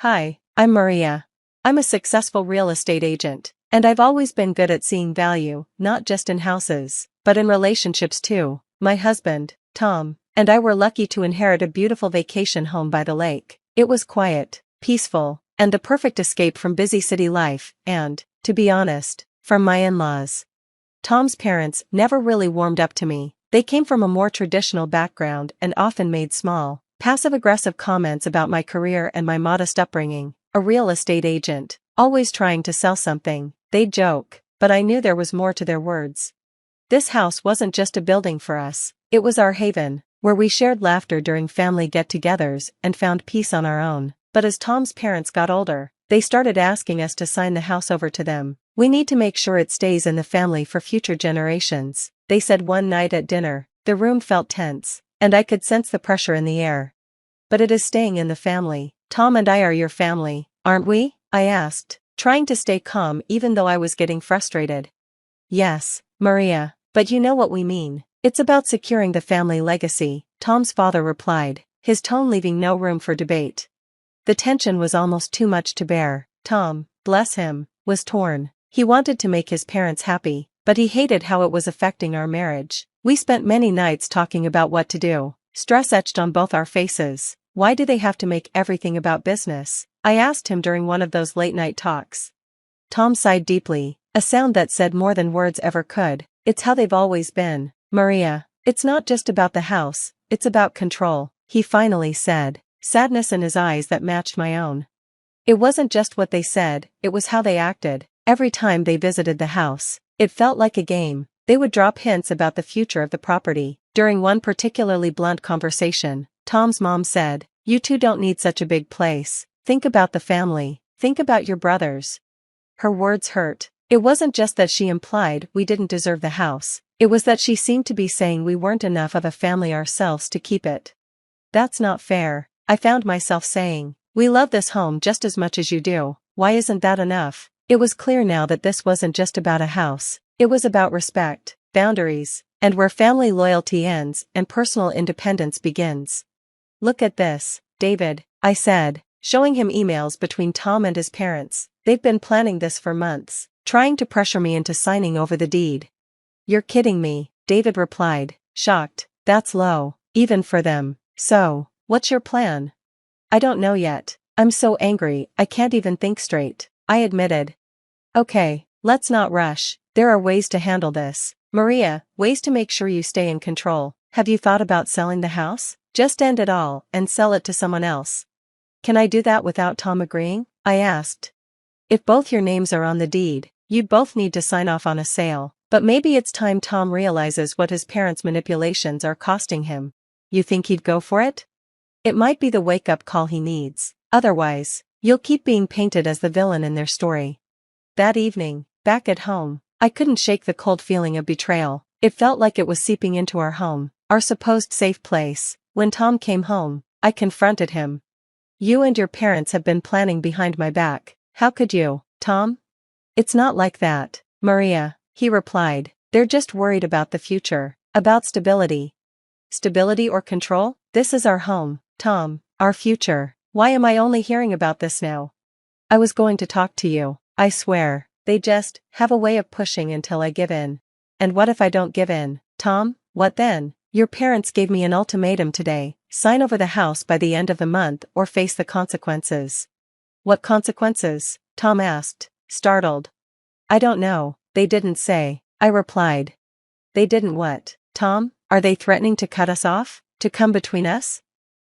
Hi, I'm Maria. I'm a successful real estate agent, and I've always been good at seeing value, not just in houses, but in relationships too. My husband, Tom, and I were lucky to inherit a beautiful vacation home by the lake. It was quiet, peaceful, and the perfect escape from busy city life and, to be honest, from my in-laws. Tom's parents never really warmed up to me. They came from a more traditional background and often made small, passive-aggressive comments about my career and my modest upbringing. A real estate agent, always trying to sell something, they'd joke, but I knew there was more to their words. This house wasn't just a building for us, it was our haven, where we shared laughter during family get-togethers and found peace on our own. But as Tom's parents got older, they started asking us to sign the house over to them. We need to make sure it stays in the family for future generations, they said one night at dinner. The room felt tense, and I could sense the pressure in the air. But it is staying in the family. Tom and I are your family, aren't we? I asked, trying to stay calm even though I was getting frustrated. Yes, Maria, but you know what we mean. It's about securing the family legacy, Tom's father replied, his tone leaving no room for debate. The tension was almost too much to bear. Tom, bless him, was torn. He wanted to make his parents happy, but he hated how it was affecting our marriage. We spent many nights talking about what to do. Stress etched on both our faces. Why do they have to make everything about business? I asked him during one of those late-night talks. Tom sighed deeply, a sound that said more than words ever could. It's how they've always been, Maria. It's not just about the house, it's about control, he finally said, sadness in his eyes that matched my own. It wasn't just what they said, it was how they acted. Every time they visited the house, it felt like a game. They would drop hints about the future of the property. During one particularly blunt conversation, Tom's mom said, "You two don't need such a big place. Think about the family. Think about your brothers." Her words hurt. It wasn't just that she implied we didn't deserve the house. It was that she seemed to be saying we weren't enough of a family ourselves to keep it. That's not fair, I found myself saying. We love this home just as much as you do. Why isn't that enough? It was clear now that this wasn't just about a house. It was about respect, boundaries, and where family loyalty ends and personal independence begins. Look at this, David, I said, showing him emails between Tom and his parents. They've been planning this for months, trying to pressure me into signing over the deed. You're kidding me, David replied, shocked. That's low, even for them. So, what's your plan? I don't know yet. I'm so angry, I can't even think straight, I admitted. Okay, let's not rush. There are ways to handle this, Maria, ways to make sure you stay in control. Have you thought about selling the house? Just end it all and sell it to someone else. Can I do that without Tom agreeing? I asked. If both your names are on the deed, you'd both need to sign off on a sale, but maybe it's time Tom realizes what his parents' manipulations are costing him. You think he'd go for it? It might be the wake-up call he needs. Otherwise, you'll keep being painted as the villain in their story. That evening, back at home, I couldn't shake the cold feeling of betrayal. It felt like it was seeping into our home, our supposed safe place. When Tom came home, I confronted him. You and your parents have been planning behind my back. How could you, Tom? It's not like that, Maria, he replied. They're just worried about the future, about stability. Stability or control? This is our home, Tom, our future. Why am I only hearing about this now? I was going to talk to you, I swear. They just have a way of pushing until I give in. And what if I don't give in, Tom? What then? Your parents gave me an ultimatum today. Sign over the house by the end of the month or face the consequences. What consequences? Tom asked, startled. I don't know, they didn't say, I replied. They didn't what, Tom? Are they threatening to cut us off? To come between us?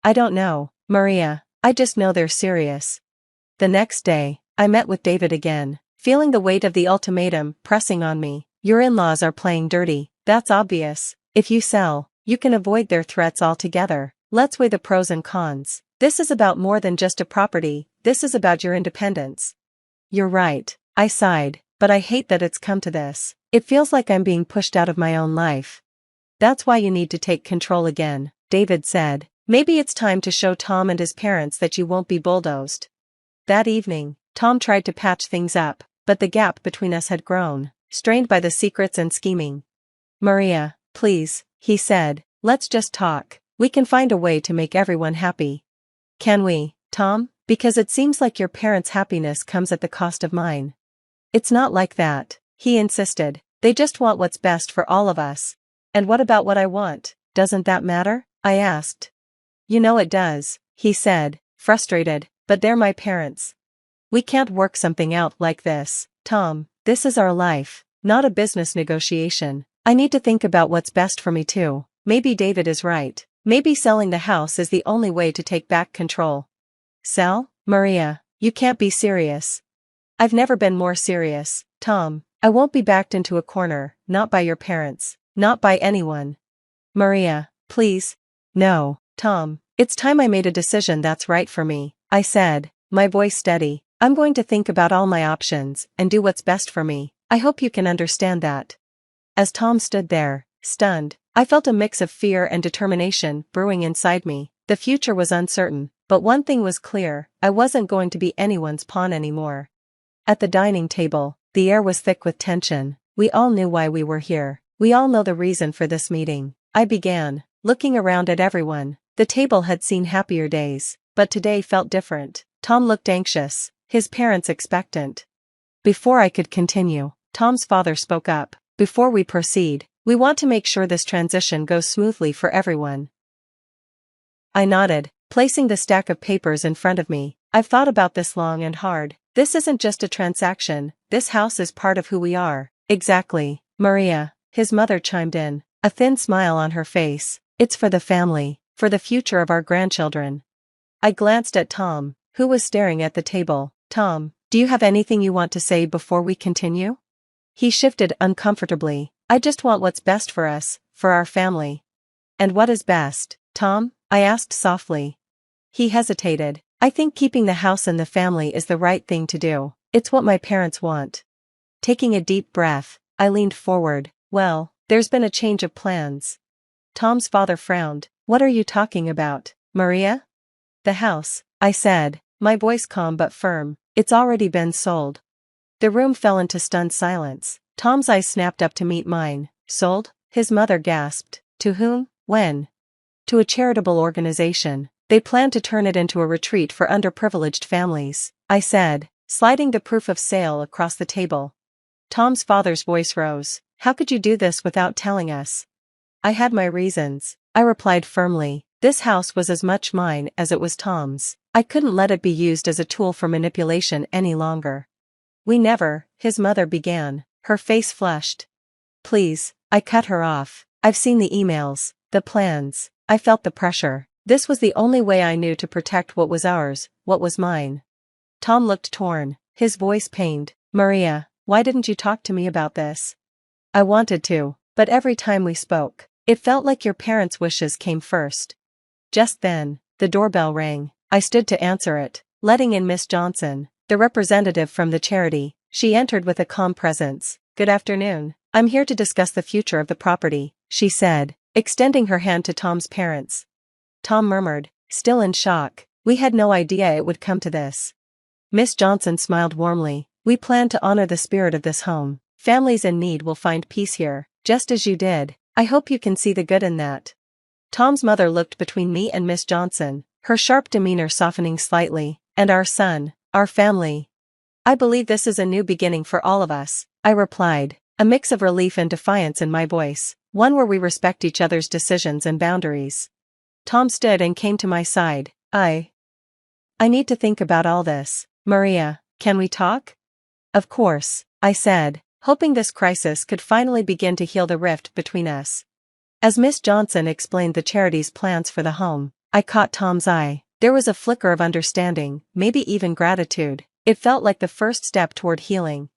I don't know, Maria, I just know they're serious. The next day, I met with David again, feeling the weight of the ultimatum pressing on me. Your in-laws are playing dirty, that's obvious. If you sell, you can avoid their threats altogether. Let's weigh the pros and cons. This is about more than just a property, this is about your independence. You're right, I sighed, but I hate that it's come to this. It feels like I'm being pushed out of my own life. That's why you need to take control again, David said. Maybe it's time to show Tom and his parents that you won't be bulldozed. That evening, Tom tried to patch things up, but the gap between us had grown, strained by the secrets and scheming. Maria, please, he said, let's just talk. We can find a way to make everyone happy. Can we, Tom? Because it seems like your parents' happiness comes at the cost of mine. It's not like that, he insisted. They just want what's best for all of us. And what about what I want? Doesn't that matter? I asked. You know it does, he said, frustrated, but they're my parents. We can't work something out like this, Tom. This is our life, not a business negotiation. I need to think about what's best for me too. Maybe David is right. Maybe selling the house is the only way to take back control. Sell? Maria, you can't be serious. I've never been more serious, Tom. I won't be backed into a corner, not by your parents, not by anyone. Maria, please. No, Tom, it's time I made a decision that's right for me, I said, my voice steady. I'm going to think about all my options and do what's best for me. I hope you can understand that. As Tom stood there, stunned, I felt a mix of fear and determination brewing inside me. The future was uncertain, but one thing was clear, I wasn't going to be anyone's pawn anymore. At the dining table, the air was thick with tension. We all knew why we were here. We all know the reason for this meeting. I began, looking around at everyone. The table had seen happier days, but today felt different. Tom looked anxious, his parents expectant. Before I could continue, Tom's father spoke up. Before we proceed, we want to make sure this transition goes smoothly for everyone. I nodded, placing the stack of papers in front of me. I've thought about this long and hard. This isn't just a transaction, this house is part of who we are. Exactly, Maria, his mother chimed in, a thin smile on her face. It's for the family, for the future of our grandchildren. I glanced at Tom, who was staring at the table. Tom, do you have anything you want to say before we continue? He shifted uncomfortably. I just want what's best for us, for our family. And what is best, Tom? I asked softly. He hesitated. I think keeping the house and the family is the right thing to do. It's what my parents want. Taking a deep breath, I leaned forward. Well, there's been a change of plans. Tom's father frowned. What are you talking about, Maria? The house, I said, my voice calm but firm. It's already been sold. The room fell into stunned silence. Tom's eyes snapped up to meet mine. Sold? His mother gasped. To whom? When? To a charitable organization. They plan to turn it into a retreat for underprivileged families, I said, sliding the proof of sale across the table. Tom's father's voice rose. How could you do this without telling us? I had my reasons, I replied firmly. This house was as much mine as it was Tom's. I couldn't let it be used as a tool for manipulation any longer. We never, his mother began, her face flushed. Please, I cut her off. I've seen the emails, the plans, I felt the pressure. This was the only way I knew to protect what was ours, what was mine. Tom looked torn, his voice pained. Maria, why didn't you talk to me about this? I wanted to, but every time we spoke, it felt like your parents' wishes came first. Just then, the doorbell rang. I stood to answer it, letting in Miss Johnson, the representative from the charity. She entered with a calm presence. Good afternoon. I'm here to discuss the future of the property, she said, extending her hand to Tom's parents. Tom murmured, still in shock. We had no idea it would come to this. Miss Johnson smiled warmly. We plan to honor the spirit of this home. Families in need will find peace here, just as you did. I hope you can see the good in that. Tom's mother looked between me and Miss Johnson, her sharp demeanor softening slightly. And our son, our family. I believe this is a new beginning for all of us, I replied, a mix of relief and defiance in my voice, one where we respect each other's decisions and boundaries. Tom stood and came to my side. I need to think about all this. Maria, can we talk? Of course, I said, hoping this crisis could finally begin to heal the rift between us. As Miss Johnson explained the charity's plans for the home, I caught Tom's eye. There was a flicker of understanding, maybe even gratitude. It felt like the first step toward healing.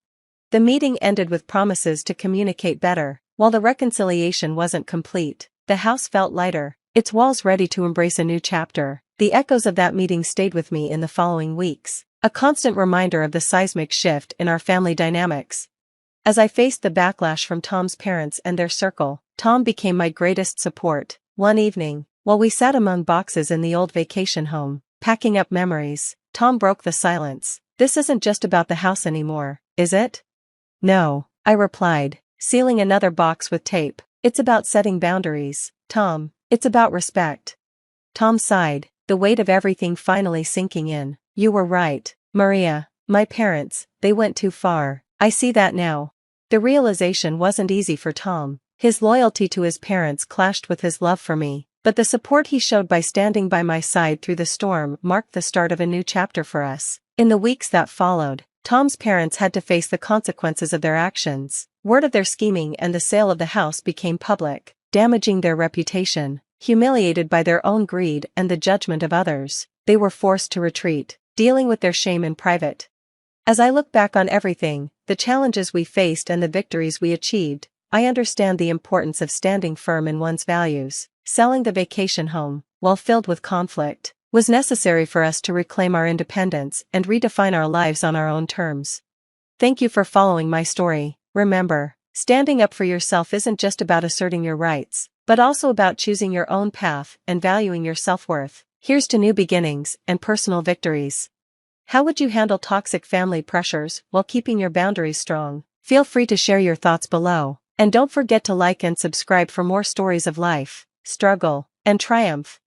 The meeting ended with promises to communicate better. While the reconciliation wasn't complete, the house felt lighter, its walls ready to embrace a new chapter. The echoes of that meeting stayed with me in the following weeks, a constant reminder of the seismic shift in our family dynamics. As I faced the backlash from Tom's parents and their circle, Tom became my greatest support. One evening, while we sat among boxes in the old vacation home, packing up memories, Tom broke the silence. This isn't just about the house anymore, is it? No, I replied, sealing another box with tape. It's about setting boundaries, Tom. It's about respect. Tom sighed, the weight of everything finally sinking in. You were right, Maria. My parents, they went too far. I see that now. The realization wasn't easy for Tom. His loyalty to his parents clashed with his love for me, but the support he showed by standing by my side through the storm marked the start of a new chapter for us. In the weeks that followed, Tom's parents had to face the consequences of their actions. Word of their scheming and the sale of the house became public, damaging their reputation. Humiliated by their own greed and the judgment of others, they were forced to retreat, dealing with their shame in private. As I look back on everything, the challenges we faced and the victories we achieved, I understand the importance of standing firm in one's values. Selling the vacation home, while filled with conflict, was necessary for us to reclaim our independence and redefine our lives on our own terms. Thank you for following my story. Remember, standing up for yourself isn't just about asserting your rights, but also about choosing your own path and valuing your self-worth. Here's to new beginnings and personal victories. How would you handle toxic family pressures while keeping your boundaries strong? Feel free to share your thoughts below, and don't forget to like and subscribe for more stories of life, struggle, and triumph.